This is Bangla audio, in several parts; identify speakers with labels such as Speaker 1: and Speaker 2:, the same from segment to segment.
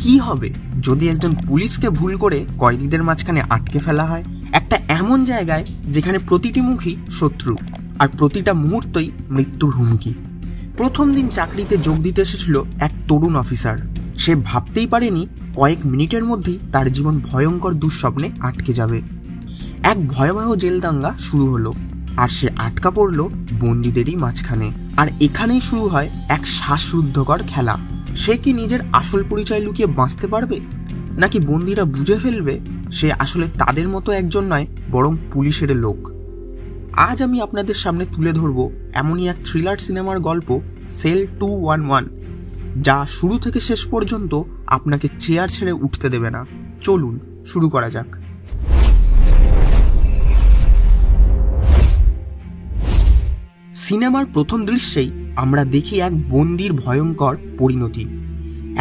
Speaker 1: কি হবে যদি একজন পুলিশকে ভুল করে কয়েদিদের মাঝখানে আটকে ফেলা হয় একটা এমন জায়গায় যেখানে প্রতিটি মুখই শত্রু আর প্রতিটা মুহূর্তই মৃত্যুর হুমকি। প্রথম দিন চাকরিতে যোগ দিতে এসেছিল এক তরুণ অফিসার। সে ভাবতেই পারেনি কয়েক মিনিটের মধ্যেই তার জীবন ভয়ঙ্কর দুঃস্বপ্নে আটকে যাবে। এক ভয়াবহ জেল দাঙ্গা শুরু হলো আর সে আটকা পড়ল বন্দীদেরই মাঝখানে। আর এখানেই শুরু হয় এক শ্বাসরুদ্ধকর খেলা। সে কি নিজের আসল পরিচয় লুকিয়ে বাঁচতে পারবে, নাকি বন্দীরা বুঝে ফেলবে সে আসলে তাদের মতো একজন নয় বরং পুলিশের লোক? আজ আমি আপনাদের সামনে তুলে ধরব এমনই এক থ্রিলার সিনেমার গল্প, সেল 211, যা শুরু থেকে শেষ পর্যন্ত আপনাকে চেয়ার ছেড়ে উঠতে দেবে না। চলুন শুরু করা যাক। সিনেমার প্রথম দৃশ্যেই আমরা দেখি এক বন্দির ভয়ঙ্কর পরিণতি।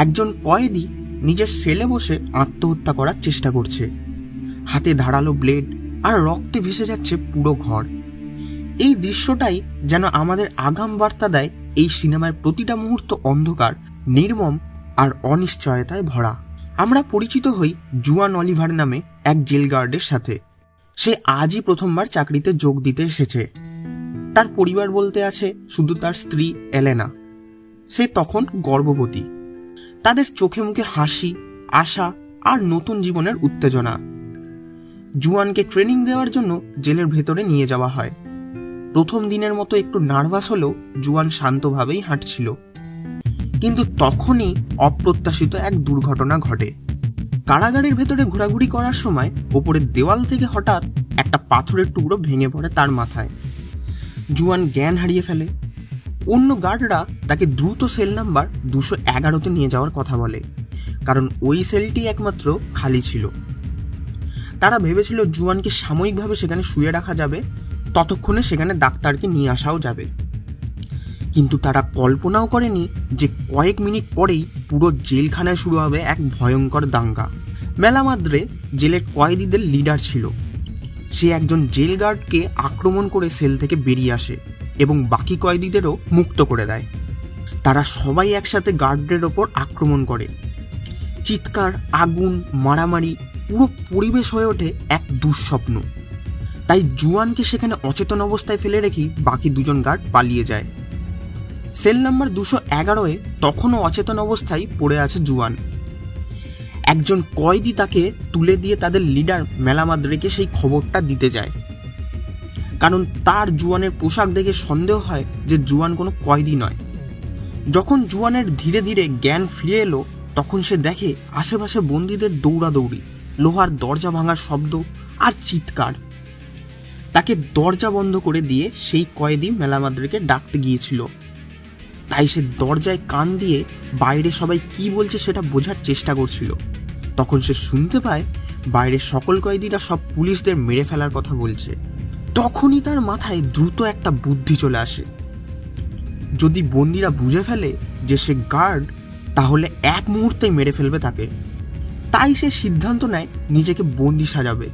Speaker 1: একজন কয়েদি নিজের সেলে বসে আত্মহত্যা করার চেষ্টা করছে। হাতে ধারালো ব্লেড আর রক্তে ভেসে যাচ্ছে পুরো ঘর। এই দৃশ্যটাই যেন আমাদের আগাম বার্তা দেয় এই সিনেমার প্রতিটা মুহূর্ত অন্ধকার, নির্মম আর অনিশ্চয়তায় ভরা। আমরা পরিচিত হই জুয়ান অলিভার নামে এক জেল গার্ডের সাথে। সে আজই প্রথমবার চাকরিতে যোগ দিতে এসেছে। তার পরিবার বলতে আছে শুধু তার স্ত্রী এলেনা। সে তখন গর্ভবতী। তাদের চোখে মুখে হাসি, আশা আর নতুন জীবনের উত্তেজনা। জুয়ানকে ট্রেনিং দেওয়ার জন্য জেলের ভেতরে নিয়ে যাওয়া হয়। প্রথম দিনের মতো একটু নার্ভাস হলেও জুয়ান শান্তভাবেই হাঁটছিল। কিন্তু তখনই অপ্রত্যাশিত এক দুর্ঘটনা ঘটে। কারাগারের ভেতরে ঘোরাঘুরি করার সময় ওপরের দেওয়াল থেকে হঠাৎ একটা পাথরের টুকরো ভেঙে পড়ে তার মাথায়। জুয়ান জ্ঞান হারিয়ে ফেলে। অন্য গার্ডরা তাকে দ্রুত সেল নাম্বার 211-তে নিয়ে যাওয়ার কথা বলে, কারণ ওই সেলটি একমাত্র খালি ছিল। তারা ভেবেছিল জুয়ানকে সাময়িকভাবে সেখানে শুয়ে রাখা যাবে, ততক্ষণে সেখানে ডাক্তারকে নিয়ে আসাও যাবে। কিন্তু তারা কল্পনাও করেনি যে কয়েক মিনিট পরেই পুরো জেলখানায় শুরু হবে এক ভয়ঙ্কর দাঙ্গা। মেলামাদ্রে জেলের কয়েদিদের লিডার ছিল। সে একজন জেল গার্ডকে আক্রমণ করে সেল থেকে বেরিয়ে আসে এবং বাকি কয়েদিদেরও মুক্ত করে দেয়। তারা সবাই একসাথে গার্ডদের ওপর আক্রমণ করে। চিৎকার, আগুন, মারামারি, পুরো পরিবেশ হয়ে ওঠে এক দুঃস্বপ্ন। তাই জুয়ানকে সেখানে অচেতন অবস্থায় ফেলে রেখেই বাকি দুজন গার্ড পালিয়ে যায়। সেল নাম্বার 211-এ তখনও অচেতন অবস্থায় পড়ে আছে জুয়ান। একজন কয়েদি তাকে তুলে দিয়ে তাদের লিডার মেলামাদ্রেকে সেই খবরটা দিতে যায়, কারণ তার জুয়ানের পোশাক দেখে সন্দেহ হয় যে জুয়ান কোনো কয়েদি নয়। যখন জুয়ানের ধীরে ধীরে জ্ঞান ফিরে এলো, তখন সে দেখে আশেপাশে বন্দীদের দৌড়াদৌড়ি, লোহার দরজা ভাঙার শব্দ আর চিৎকার। তাকে দরজা বন্ধ করে দিয়ে সেই কয়েদি মেলামাদ্রেকে ডাকতে গিয়েছিল। তাই সে দরজায় কান দিয়ে বাইরে সবাই কি বলছে সেটা বোঝার চেষ্টা করছিল। তখন সে শুনতে পায় বাইরের সকল কয়েদিরা সব পুলিশদের মেরে ফেলার কথা বলছে। তখনই তার মাথায় দ্রুত একটা বুদ্ধি চলে আসে। যদি বন্দীরা বুঝে ফেলে যে সে গার্ড, তাহলে এক মুহূর্তেই মেরে ফেলবে তাকে। তাই সে সিদ্ধান্ত নেয় নিজেকে বন্দী সাজাবে।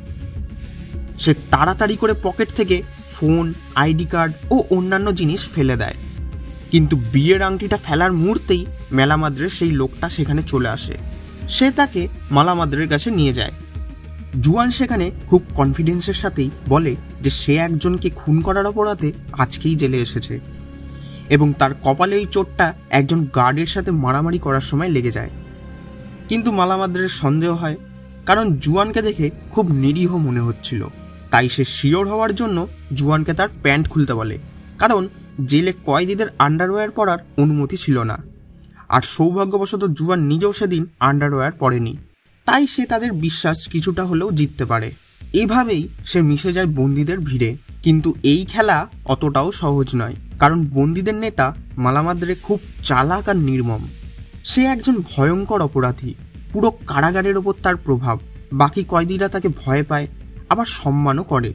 Speaker 1: সে তাড়াতাড়ি করে পকেট থেকে ফোন, আইডি কার্ড ও অন্যান্য জিনিস ফেলে দেয়। কিন্তু বিয়ের আংটিটা ফেলার মুহূর্তেই মেলামাদ্রের সেই লোকটা সেখানে চলে আসে। সে তাকে মালামাদ্রের কাছে নিয়ে যায়। জুয়ান সেখানে খুব কনফিডেন্সের সাথেই বলে যে সে একজনকে খুন করার অপরাধে আজকেই জেলে এসেছে এবং তার কপালে ওই চোটটা একজন গার্ডের সাথে মারামারি করার সময় লেগে যায়। কিন্তু মালামাদ্রের সন্দেহ হয়, কারণ জুয়ানকে দেখে খুব নিরীহ মনে হচ্ছিল। তাই সে শিওর হওয়ার জন্য জুয়ানকে তার প্যান্ট খুলতে বলে, কারণ জেলে কয়েদিদের আন্ডারওয়্যার পরার অনুমতি ছিল না। আর সৌভাগ্যবশত জুয়ান নিজেও সেদিন আন্ডারওয়্যার পরেনি, তাই সে তাদের বিশ্বাস কিছুটা হলেও জিততে পারে। এভাবেই সে মিশে যায় বন্দীদের ভিড়ে। কিন্তু এই খেলা অতটাও সহজ নয়, কারণ বন্দীদের নেতা মালামাদ্রে খুব চালাক আর নির্মম। সে একজন ভয়ঙ্কর অপরাধী। পুরো কারাগারের ওপর তার প্রভাব। বাকি কয়েদিরা তাকে ভয় পায়, আবার সম্মানও করে।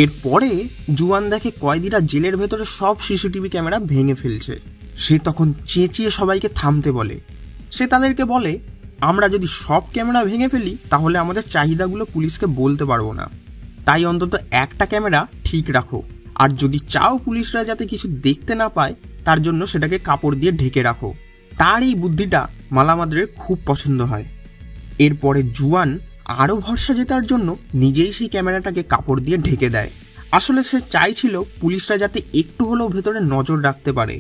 Speaker 1: এরপরে জুয়ান দেখে কয়েদিরা জেলের ভেতরে সব সিসিটিভি ক্যামেরা ভেঙে ফেলছে। সে তখন চেঁচিয়ে সবাইকে থামতে বলে। সে তাদেরকে বলে, আমরা যদি সব ক্যামেরা ভেঙে ফেলি তাহলে আমাদের চাহিদাগুলো পুলিশকে বলতে পারবো না। তাই অন্তত একটা ক্যামেরা ঠিক রাখো, আর যদি চাও পুলিশরা যাতে কিছু দেখতে না পায় তার জন্য সেটাকে কাপড় দিয়ে ঢেকে রাখো। তার এই বুদ্ধিটা মালামাদ্রের খুব পছন্দ হয়। এরপরে জুয়ান আরও ভরসা জেতার জন্য নিজেই সেই ক্যামেরাটাকে কাপড় দিয়ে ঢেকে দেয়। আসলে সে চাইছিল পুলিশরা যাতে একটু হলেও ভেতরে নজর রাখতে পারে।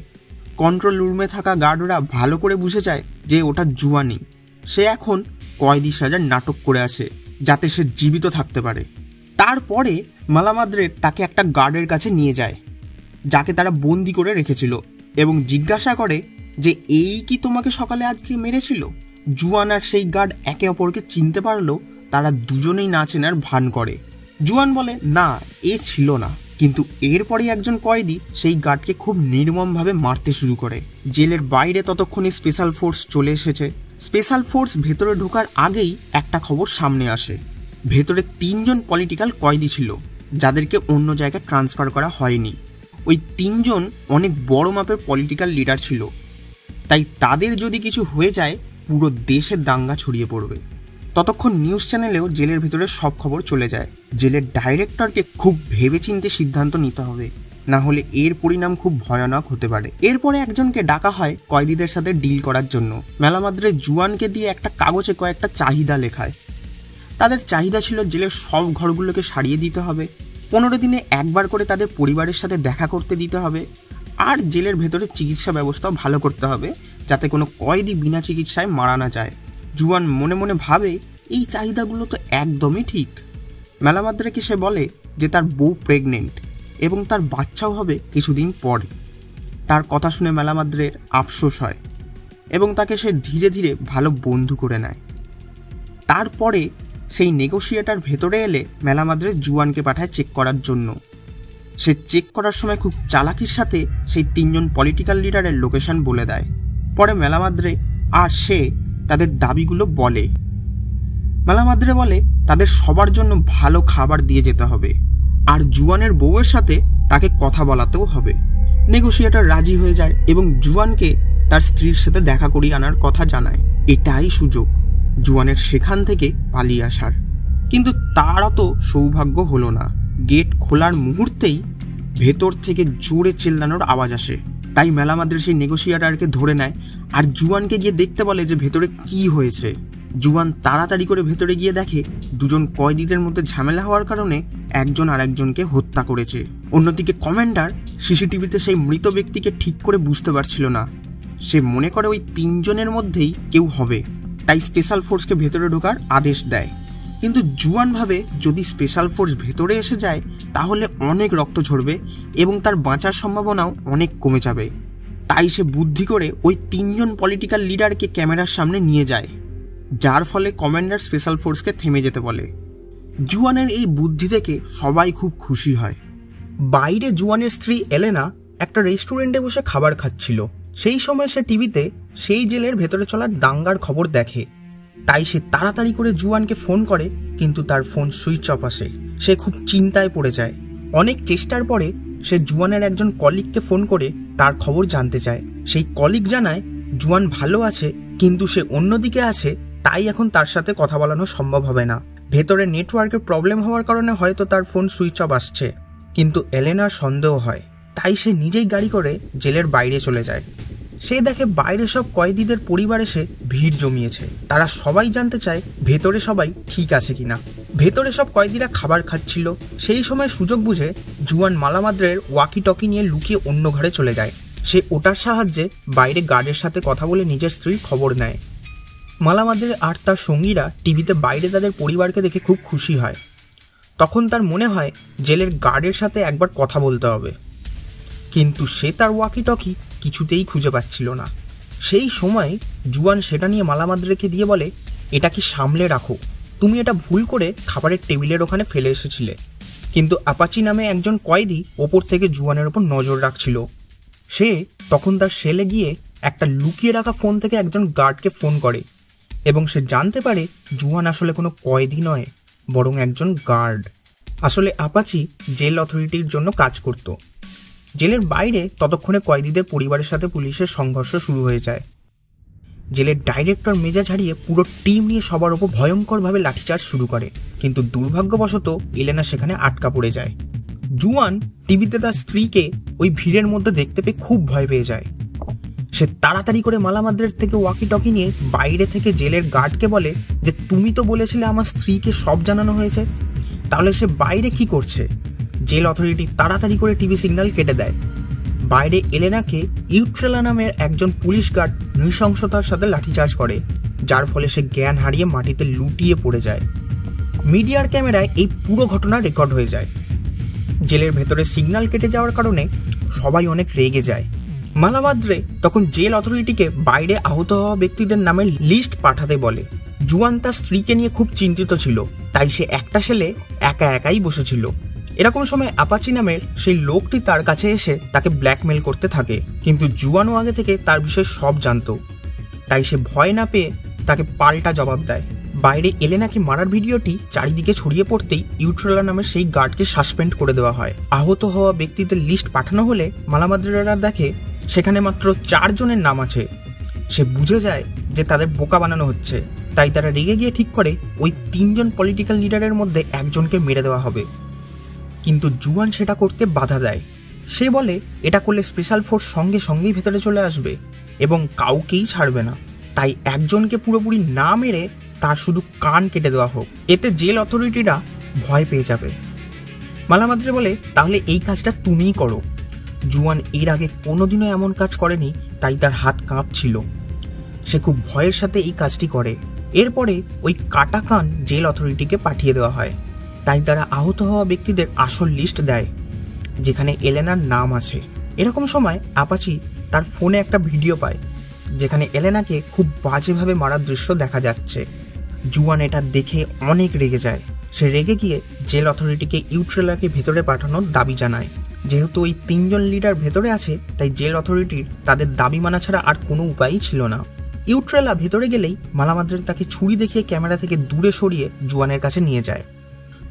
Speaker 1: কন্ট্রোল রুমে থাকা গার্ডরা ভালো করে বুঝে যায় যে ওটা জুয়ানই। সে এখন কয়েদি সাজার নাটক করে আসে যাতে সে জীবিত থাকতে পারে। তারপরে মালামাদ্রের তাকে একটা গার্ডের কাছে নিয়ে যায় যাকে তারা বন্দি করে রেখেছিল এবং জিজ্ঞাসা করে যে এই কি তোমাকে সকালে আজকে মেরেছিল? জুয়ান আর সেই গার্ড একে অপরকে চিনতে পারলেও তারা দুজনেই না চেনার ভান করে। জুয়ান বলে না, এ ছিল না। কিন্তু এরপরই একজন কয়েদি সেই গার্ডকে খুব নির্মমভাবে মারতে শুরু করে। জেলের বাইরে ততক্ষণে স্পেশাল ফোর্স চলে এসেছে। স্পেশাল ফোর্স ভেতরে ঢোকার আগেই একটা খবর সামনে আসে। ভেতরে 3 জন পলিটিক্যাল কয়েদি ছিল যাদেরকে অন্য জায়গায় ট্রান্সফার করা হয়নি। ওই 3 জন অনেক বড় মাপের পলিটিক্যাল লিডার ছিল, তাই তাদের যদি কিছু হয়ে যায় পুরো দেশে দাঙ্গা ছড়িয়ে পড়বে। ততক্ষণ নিউজ চ্যানেলেও জেলের ভেতরে সব খবর চলে যায়। জেলের ডাইরেক্টরকে খুব ভেবেচিন্তে সিদ্ধান্ত নিতে হবে, না হলে এর পরিণাম খুব ভয়ানক হতে পারে। এরপরে একজনকে ডাকা হয় কয়েদিদের সাথে ডিল করার জন্য। মালামাদ্রে জুয়ানকে দিয়ে একটা কাগজে কয়েকটা চাহিদা লেখায়। তাদের চাহিদা ছিল জেলের সব ঘরগুলোকে সারিয়ে দিতে হবে, 15 দিনে একবার করে তাদের পরিবারের সাথে দেখা করতে দিতে হবে, আর জেলের ভেতরে চিকিৎসা ব্যবস্থাও ভালো করতে হবে যাতে কোনো কয়েদি বিনা চিকিৎসায় মারা না যায়। জুয়ান মনে মনে ভাবে এই চাহিদাগুলো তো একদমই ঠিক। মালামাদ্রেকে সে বলে যে তার বউ প্রেগনেন্ট এবং তার বাচ্চাও হবে কিছুদিন পরে। তার কথা শুনে মালামাদ্রের আফসোস হয় এবং তাকে সে ধীরে ধীরে ভালো বন্ধু করে নেয়। তারপরে সেই নেগোশিয়েটার ভেতরে এলে মালামাদ্রে জুয়ানকে পাঠায় চেক করার জন্য। সে চেক করার সময় খুব চালাকির সাথে সেই 3 জন পলিটিক্যাল লিডারের লোকেশন বলে দেয়। পরে মালামাদ্রে আর সে তাদের দাবিগুলো বলে। মালামাদ্রে বলে তাদের সবার জন্য ভালো খাবার দিয়ে যেতে হবে আর জুয়ানের বউয়ের সাথে তাকে কথা বলাতেও হবে। নেগোশিয়েটর রাজি হয়ে যায় এবং জুয়ানকে তার স্ত্রীর সাথে দেখা করিয়ে আনার কথা জানায়। এটাই সুযোগ জুয়ানের সেখান থেকে পালিয়ে আসার। কিন্তু তারও তো সৌভাগ্য হলো না। গেট খোলার মুহূর্তেই ভেতর থেকে জোরে চেল্লানোর আওয়াজ আসে। তাই মালামাদ্রে সেই নেগোশিয়েটরকে ধরে নেয় আর জুয়ানকে গিয়ে দেখতে বলে যে ভেতরে কি হয়েছে। জুয়ান তাড়াতাড়ি করে ভেতরে গিয়ে দেখে 2 জন কয়েদিদের মধ্যে ঝামেলা হওয়ার কারণে একজন আরেকজনকে হত্যা করেছে। অন্যদিকে কমান্ডার সিসিটিভিতে সেই মৃত ব্যক্তিকে ঠিক করে বুঝতে পারছিল না। সে মনে করে ওই 3 জনের মধ্যেই কেউ হবে, তাই স্পেশাল ফোর্সকে ভেতরে ঢোকার আদেশ দেয়। কিন্তু জুয়ান ভাবে যদি স্পেশাল ফোর্স ভেতরে এসে যায় তাহলে অনেক রক্ত ঝরবে এবং তার বাঁচার সম্ভাবনাও অনেক কমে যাবে। তাই সে বুদ্ধি করে ওই 3 জন পলিটিক্যাল লিডারকে ক্যামেরার সামনে নিয়ে যায়, যার ফলে কমান্ডার স্পেশাল ফোর্সকে থেমে যেতে বলে। জুয়ানের এই বুদ্ধি দেখে সবাই খুব খুশি হয়। বাইরে জুয়ানের স্ত্রী এলেনা একটা রেস্টুরেন্টে বসে খাবার খাচ্ছিল। সেই সময় সে টিভিতে সেই জেলের ভেতরে চলার দাঙ্গার খবর দেখে। তাই সে তাড়াতাড়ি করে জুয়ানকে ফোন করে, কিন্তু তার ফোন সুইচ অফ আসে। সে খুব চিন্তায় পড়ে যায়। অনেক চেষ্টার পরে সে জুয়ানের একজন কলিগকে ফোন করে তার খবর জানতে চায়। সেই কলিগ জানায় জুয়ান ভালো আছে, কিন্তু সে অন্যদিকে আছে, তাই এখন তার সাথে কথা বলানো সম্ভব হবে না। ভেতরে নেটওয়ার্কের প্রবলেম হওয়ার কারণে হয়তো তার ফোন সুইচ অফ আসছে। কিন্তু এলেনার সন্দেহ হয়, তাই সে নিজেই গাড়ি করে জেলের বাইরে চলে যায়। সে দেখে বাইরে সব কয়েদিদের পরিবার এসে ভিড় জমিয়েছে। তারা সবাই জানতে চায় ভেতরে সবাই ঠিক আছে কিনা। ভেতরে সব কয়েদিরা খাবার খাচ্ছিল। সেই সময় সুযোগ বুঝে জুয়ান মালামাদ্রের ওয়াকি টকি নিয়ে লুকিয়ে অন্য ঘরে চলে যায়। সে ওটার সাহায্যে বাইরে গার্ডের সাথে কথা বলে নিজের স্ত্রীর খবর নেয়। মালামাদ্রে আর তার সঙ্গীরা টিভিতে বাইরে তাদের পরিবারকে দেখে খুব খুশি হয়। তখন তার মনে হয় জেলের গার্ডের সাথে একবার কথা বলতে হবে, কিন্তু সে তার ওয়াকি টকি কিছুতেই খুঁজে পাচ্ছিল না। সেই সময় জুয়ান সেটা নিয়ে মালামাদ্রেকে দিয়ে বলে, এটা কি সামলে রাখো, তুমি এটা ভুল করে খাবারের টেবিলের ওখানে ফেলে এসেছিলে। কিন্তু আপাচি নামে একজন কয়েদি ওপর থেকে জুয়ানের ওপর নজর রাখছিল। সে তখন তার সেলে গিয়ে একটা লুকিয়ে রাখা ফোন থেকে একজন গার্ডকে ফোন করে এবং সে জানতে পারে জুয়ান আসলে কোনো কয়েদি নয়, বরং একজন গার্ড। আসলে আপাচি জেল অথরিটির জন্য কাজ করত। জেলের বাইরে ততক্ষণে কয়েদিদের পরিবারের সাথে পুলিশের সংঘর্ষ শুরু হয়ে যায়। জেলের ডাইরেক্টর মেজাজ হারিয়ে পুরো টিম নিয়ে সবার ওপর ভয়ঙ্করভাবে লাঠিচার্জ শুরু করে, কিন্তু দুর্ভাগ্যবশত এলেনা সেখানে আটকা পড়ে যায়। জুয়ান টিভিতে তার স্ত্রীকে ওই ভিড়ের মধ্যে দেখতে পেয়ে খুব ভয় পেয়ে যায়। সে তাড়াতাড়ি করে মালামাদ্রের থেকে ওয়াকি টকি নিয়ে বাইরে থেকে জেলের গার্ডকে বলে যে তুমি তো বলেছিলে আমার স্ত্রীকে সব জানানো হয়েছে, তাহলে সে বাইরে কি করছে। জেল অথরিটি তাড়াতাড়ি করে টিভি সিগন্যাল কেটে দেয়। বাইরে এলেনাকে ইউট্রেলা নামের একজন পুলিশ গার্ড নৃশংসতার সাথে লাঠিচার্জ করে, যার ফলে সে জ্ঞান হারিয়ে মাটিতে লুটিয়ে পড়ে যায়। মিডিয়ার ক্যামেরায় এই পুরো ঘটনা রেকর্ড হয়ে যায়। জেলের ভেতরে সিগন্যাল কেটে যাওয়ার কারণে সবাই অনেক রেগে যায়। মালামাদ্রে তখন জেল অথরিটিকে বাইরে আহত হওয়া ব্যক্তিদের নামের লিস্ট পাঠাতে বলে। জুয়ান তার স্ত্রীকে নিয়ে খুব চিন্তিত ছিল, তাই সে একটা সেলে একা একাই বসেছিল। এরকম সময় আপাচি নামের সেই লোকটি তার কাছে এসে তাকে ব্ল্যাকমেল করতে থাকে, কিন্তু জুয়ানও আগে থেকে তার বিষয়ে সব জানত, তাই সে ভয় না পেয়ে তাকে পাল্টা জবাব দেয়। বাইরে এলেনাকে মারার ভিডিওটি চারিদিকে ছড়িয়ে পড়তেই ইউট্রেলা নামের সেই গার্ডকে সাসপেন্ড করে দেওয়া হয়। আহত হওয়া ব্যক্তিদের লিস্ট পাঠানো হলে মালামাদ্রেরা দেখে সেখানে মাত্র 4 জনের নাম আছে। সে বুঝে যায় যে তাদের বোকা বানানো হচ্ছে, তাই তারা রেগে গিয়ে ঠিক করে ওই 3 জন পলিটিক্যাল লিডারের মধ্যে একজনকে মেরে দেওয়া হবে। কিন্তু জুয়ান সেটা করতে বাধা দেয়। সে বলে এটা করলে স্পেশাল ফোর্স সঙ্গে সঙ্গেই ভেতরে চলে আসবে এবং কাউকেই ছাড়বে না, তাই একজনকে পুরোপুরি না মেরে তার শুধু কান কেটে দেওয়া হোক, এতে জেল অথরিটিরা ভয় পেয়ে যাবে। মালামাদ্রে বলে তাহলে এই কাজটা তুমিই করো। জুয়ান এর আগে কোনোদিনও এমন কাজ করেনি, তাই তার হাত কাঁপছিল। সে খুব ভয়ের সাথে এই কাজটি করে। এরপরে ওই কাটা কান জেল অথরিটিকে পাঠিয়ে দেওয়া হয়, তাই তারা আহত হওয়া ব্যক্তিদের আসল লিস্ট দেয়, যেখানে এলেনার নাম আছে। এরকম সময় আপাচি তার ফোনে একটা ভিডিও পায়, যেখানে এলেনাকে খুব বাজেভাবে মারার দৃশ্য দেখা যাচ্ছে। জুয়ান এটা দেখে অনেক রেগে যায়। সে রেগে গিয়ে জেল অথরিটিকে ইউট্রেলাকে ভেতরে পাঠানোর দাবি জানায়। যেহেতু ওই 3 জন লিডার ভেতরে আছে, তাই জেল অথরিটির তাদের দাবি মানা ছাড়া আর কোনো উপায়ই ছিল না। ইউট্রেলা ভেতরে গেলেই মালামাদ্রে তাকে ছুরি দেখিয়ে ক্যামেরা থেকে দূরে সরিয়ে জুয়ানের কাছে নিয়ে যায়।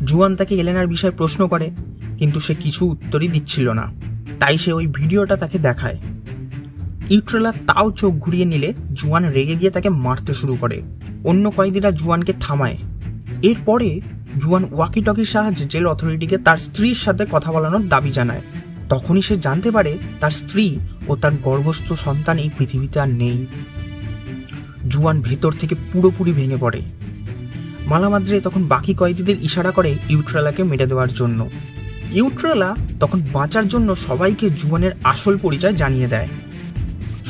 Speaker 1: জুয়ান তাকে এলেনার বিষয়ে প্রশ্ন করে, কিন্তু সে কিছু উত্তরই দিচ্ছিল না, তাই সে ওই ভিডিওটা তাকে দেখায়। ইউট্রেলা তাও চোখ ঘুরিয়ে নিলে জুয়ান রেগে গিয়ে তাকে মারতে শুরু করে। অন্য কয়েদিরা জুয়ানকে থামায়। এরপরে জুয়ান ওয়াকি টকির সাহায্যে জেল অথরিটিকে তার স্ত্রীর সাথে কথা বলানোর দাবি জানায়। তখনই সে জানতে পারে তার স্ত্রী ও তার গর্ভস্থ সন্তান এই পৃথিবীতে আর নেই। জুয়ান ভেতর থেকে পুরোপুরি ভেঙে পড়ে। মালামাদ্রে তখন বাকি কয়েদিদের ইশারা করে ইউট্রেলাকে মেরে দেওয়ার জন্য। ইউট্রেলা তখন বাঁচার জন্য সবাইকে জুয়ানের আসল পরিচয় জানিয়ে দেয়।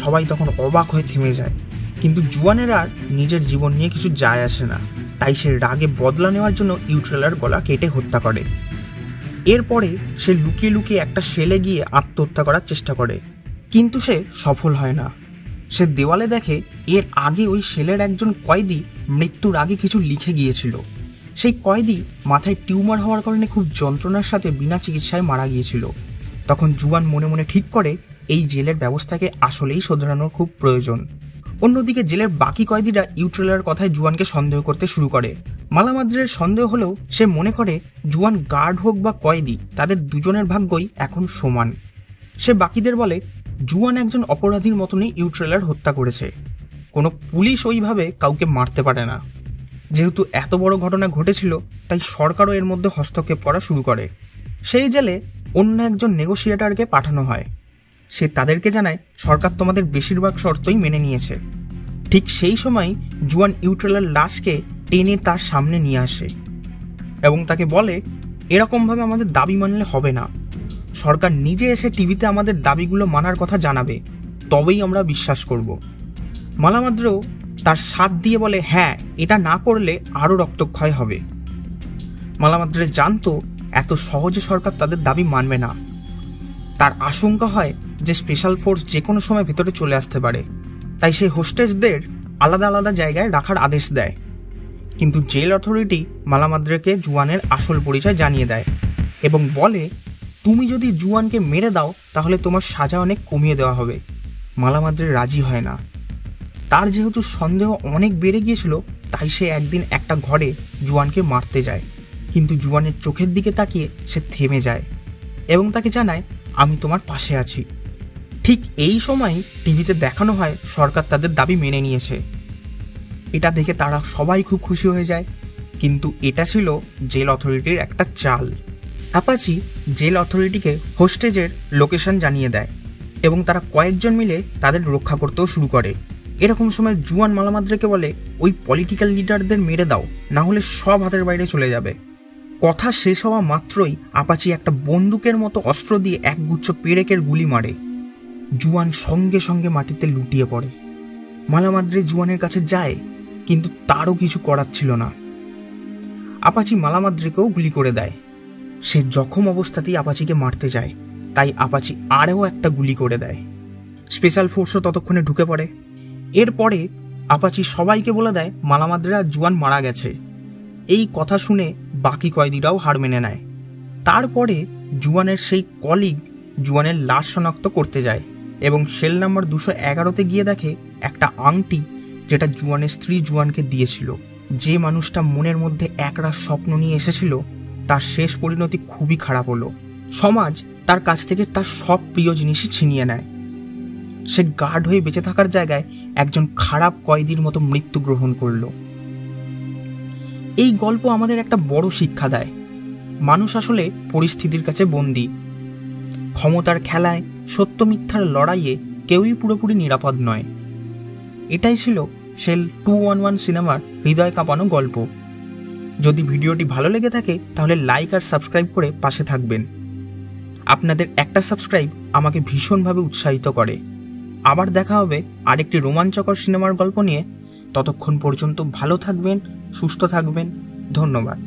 Speaker 1: সবাই তখন অবাক হয়ে থেমে যায়, কিন্তু জুয়ানের আর নিজের জীবন নিয়ে কিছু যায় আসে না, তাই সে রাগে বদলা নেওয়ার জন্য ইউট্রেলার গলা কেটে হত্যা করে। এরপরে সে লুকিয়ে লুকিয়ে একটা সেলে গিয়ে আত্মহত্যা করার চেষ্টা করে, কিন্তু সে সফল হয় না। সে দেওয়ালে দেখে এর আগে ওই সেলের একজন কয়েদি মৃত্যুর আগে কিছু লিখে গিয়েছিল। সেই কয়েদি মাথায় টিউমার হওয়ার কারণে খুব যন্ত্রণার সাথে বিনা চিকিৎসায় মারা গিয়েছিল। তখন জুয়ান মনে মনে ঠিক করে এই জেলের ব্যবস্থাকে আসলেই শোধরানোর খুব প্রয়োজন। অন্যদিকে জেলের বাকি কয়েদিরা ইউট্রেলার কথায় জুয়ানকে সন্দেহ করতে শুরু করে। মালামাদ্রের সন্দেহ হলেও সে মনে করে জুয়ান গার্ড হোক বা কয়েদি, তাদের দুজনের ভাগ্যই এখন সমান। সে বাকিদের বলে জুয়ান একজন অপরাধীর মতনই ইউট্রেলার হত্যা করেছে, কোনো পুলিশ ওইভাবে কাউকে মারতে পারে না। যেহেতু এত বড় ঘটনা ঘটেছিল, তাই সরকারও এর মধ্যে হস্তক্ষেপ করা শুরু করে। সেই জেলে অন্য একজন নেগোসিয়েটারকে পাঠানো হয়। সে তাদেরকে জানায় সরকার তোমাদের বেশিরভাগ শর্তই মেনে নিয়েছে। ঠিক সেই সময় জুয়ান ইউট্রেলার লাশকে টেনে তার সামনে নিয়ে আসে এবং তাকে বলে এরকমভাবে আমাদের দাবি মানলে হবে না, সরকার নিজে এসে টিভিতে আমাদের দাবিগুলো মানার কথা জানাবে, তবেই আমরা বিশ্বাস করব। মালামাদ্রেও তার সাথ দিয়ে বলে হ্যাঁ, এটা না করলে আরও রক্তক্ষয় হবে। মালামাদ্রে জানতো এত সহজে সরকার তাদের দাবি মানবে না। তার আশঙ্কা হয় যে স্পেশাল ফোর্স যে কোনো সময় ভেতরে চলে আসতে পারে, তাই সে হোস্টেজদের আলাদা আলাদা জায়গায় রাখার আদেশ দেয়। কিন্তু জেল অথরিটি মালামাদ্রেকে জুয়ানের আসল পরিচয় জানিয়ে দেয় এবং বলে তুমি যদি জুয়ানকে মেরে দাও তাহলে তোমার সাজা অনেক কমিয়ে দেওয়া হবে। মালামাদ্রে রাজি হয় না। তার যেহেতু সন্দেহ অনেক বেড়ে গিয়েছিল, তাই সে একদিন একটা ঘরে জুয়ানকে মারতে যায়, কিন্তু জুয়ানের চোখের দিকে তাকিয়ে সে থেমে যায় এবং তাকে জানায় আমি তোমার পাশে আছি। ঠিক এই সময় টিভিতে দেখানো হয় সরকার তাদের দাবি মেনে নিয়েছে। এটা দেখে তারা সবাই খুব খুশি হয়ে যায়, কিন্তু এটা ছিল জেল অথরিটির একটা চাল। আপাচি জেল অথরিটিকে হোস্টেজের লোকেশন জানিয়ে দেয় এবং তারা কয়েকজন মিলে তাদের রক্ষা করতেও শুরু করে। এরকম সময় জুয়ান মালামাদ্রেকে বলে, ওই পলিটিক্যাল লিডারদের মেরে দাও, না হলে সব হাতের বাইরে চলে যাবে। কথা শেষ হওয়া মাত্রই আপাচি একটা বন্দুকের মতো অস্ত্র দিয়ে একগুচ্ছ পেরেকের গুলি মারে। জুয়ান সঙ্গে সঙ্গে মাটিতে লুটিয়ে পড়ে। মালামাদ্রে জুয়ানের কাছে যায়, কিন্তু তারও কিছু করার ছিল না। আপাচি মালামাদ্রেকেও গুলি করে দেয়। সে জখম অবস্থাতেই আপাচিকে মারতে যায়, তাই আপাচি আরও একটা গুলি করে দেয়। স্পেশাল ফোর্সও ততক্ষণে ঢুকে পড়ে। এরপরে আপাচি সবাইকে বলে দেয় মালামাদ্রে আর জুয়ান মারা গেছে। এই কথা শুনে বাকি কয়েদিরাও হার মেনে নেয়। তারপরে জুয়ানের সেই কলিগ জুয়ানের লাশ শনাক্ত করতে যায় এবং সেল নাম্বার 211-তে গিয়ে দেখে একটা আংটি, যেটা জুয়ানের স্ত্রী জুয়ানকে দিয়েছিল। যে মানুষটা মনের মধ্যে একরাশ স্বপ্ন নিয়ে এসেছিল, তার শেষ পরিণতি খুবই খারাপ হলো। সমাজ তার কাছ থেকে তার সব প্রিয় জিনিসই ছিনিয়ে নেয়। সে গার্ড হয়ে বেঁচে থাকার জায়গায় একজন খারাপ কয়েদির মতো মৃত্যু গ্রহণ করল। এই গল্প আমাদের একটা বড় শিক্ষা দেয়। মানুষ আসলে পরিস্থিতির কাছে বন্দী। ক্ষমতার খেলায়, সত্য মিথ্যার লড়াইয়ে কেউই পুরোপুরি নিরাপদ নয়। এটাই ছিল সেল 211 সিনেমার হৃদয় কাঁপানো গল্প। যদি ভিডিওটি ভালো লেগে থাকে তাহলে লাইক আর সাবস্ক্রাইব করে পাশে থাকবেন। আপনাদের একটা সাবস্ক্রাইব আমাকে ভীষণভাবে উৎসাহিত করে। আবার দেখা হবে আরেকটি রোমাঞ্চকর সিনেমার গল্প নিয়ে। ততক্ষণ পর্যন্ত ভালো থাকবেন, সুস্থ থাকবেন। ধন্যবাদ।